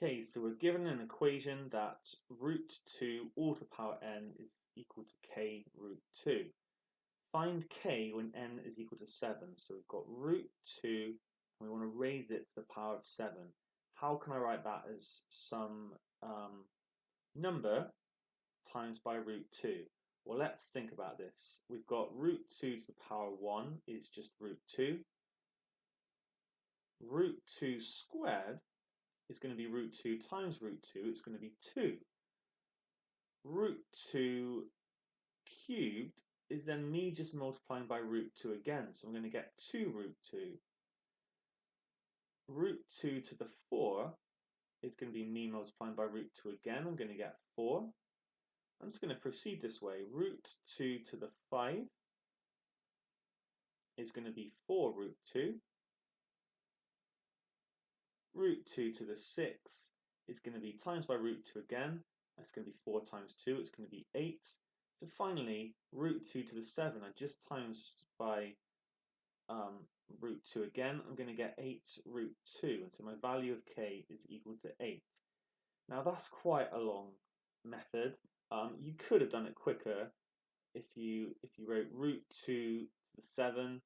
Okay, so we're given an equation that root 2 all to the power n is equal to k root 2. Find k when n is equal to 7. So we've got root 2, and we want to raise it to the power of 7. How can I write that as some number times by root 2? Well, let's think about this. We've got root 2 to the power 1 is just root 2. Root 2 squared is going to be root 2 times root 2. It's going to be 2. Root 2 cubed is then me just multiplying by root 2 again. So I'm going to get 2 root 2. Root 2 to the 4 is going to be me multiplying by root 2 again. I'm going to get 4. I'm just going to proceed this way. Root 2 to the 5 is going to be 4 root 2. Root 2 to the 6 is going to be times by root 2 again. That's going to be 4 times 2. It's going to be 8. So finally, root 2 to the 7, I just times by root 2 again. I'm going to get 8 root 2. And so my value of k is equal to 8. Now that's quite a long method. You could have done it quicker if you wrote root 2 to the 7.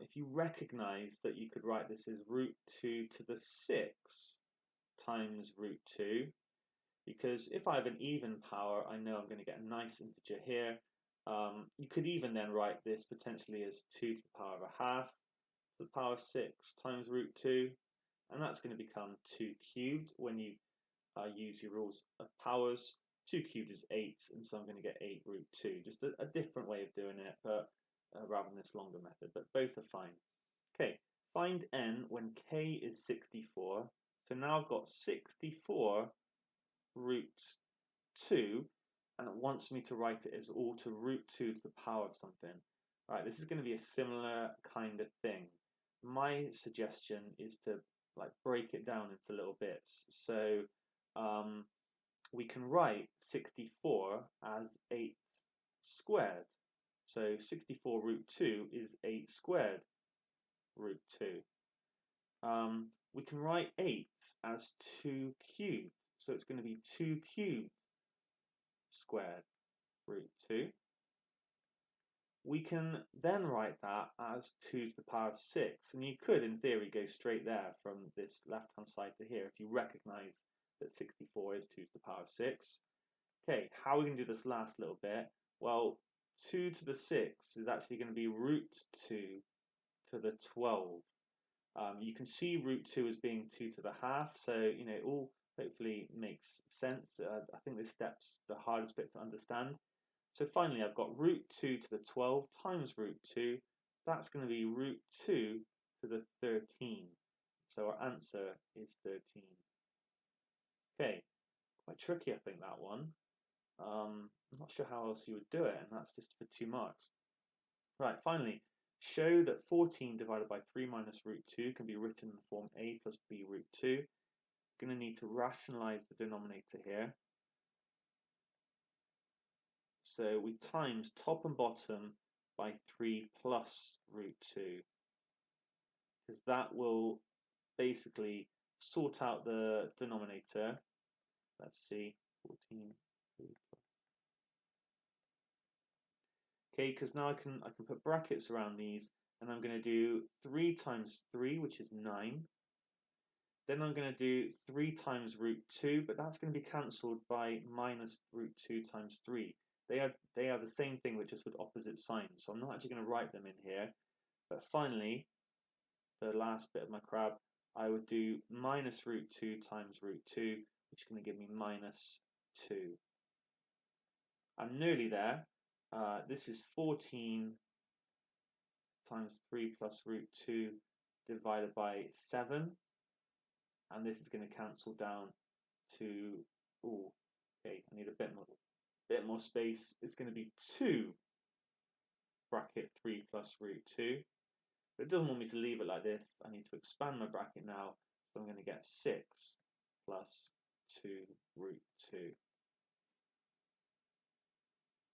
If you recognize that you could write this as root 2 to the 6 times root 2, because if I have an even power, I know I'm going to get a nice integer here. You could even then write this potentially as 2 to the power of a half to the power of 6 times root 2, and that's going to become 2 cubed when you use your rules of powers. 2 cubed is 8, and so I'm going to get 8 root 2. Just a different way of doing it, but rather than this longer method, but both are fine. Okay, find n when k is 64. So now I've got 64 root 2, and it wants me to write it as all to root 2 to the power of something. Right, this is going to be a similar kind of thing. My suggestion is to break it down into little bits. So we can write 64 as 8 squared. So 64 root 2 is 8 squared root 2. We can write 8 as 2 cubed. So it's going to be 2 cubed squared root 2. We can then write that as 2 to the power of 6. And you could, in theory, go straight there from this left-hand side to here if you recognize that 64 is 2 to the power of 6. Okay, how are we going to do this last little bit? Well, 2 to the 6 is actually going to be root 2 to the 12. You can see root 2 as being 2 to the half, so it all hopefully makes sense. I think this step's the hardest bit to understand. So finally, I've got root 2 to the 12 times root 2. That's going to be root 2 to the 13. So our answer is 13. Okay, quite tricky, I think, that one. I'm not sure how else you would do it, and that's just for 2 marks. Right, finally, show that 14 divided by 3 minus root 2 can be written in the form a plus b root 2. Going to need to rationalize the denominator here. So we times top and bottom by 3 plus root 2, because that will basically sort out the denominator. Let's see, 14, 3 plus. Okay, because now I can put brackets around these, and I'm going to do 3 times 3, which is 9. Then I'm going to do 3 times root 2, but that's going to be cancelled by minus root 2 times 3. They are the same thing, but just with opposite signs. So I'm not actually going to write them in here. But finally, the last bit of my crab, I would do minus root 2 times root 2, which is going to give me minus 2. I'm nearly there. This is 14 times 3 plus root 2 divided by 7. And this is going to cancel down to, okay, I need a bit more space. It's going to be 2 bracket 3 plus root 2. But it doesn't want me to leave it like this. I need to expand my bracket now. So I'm going to get 6 plus 2 root 2.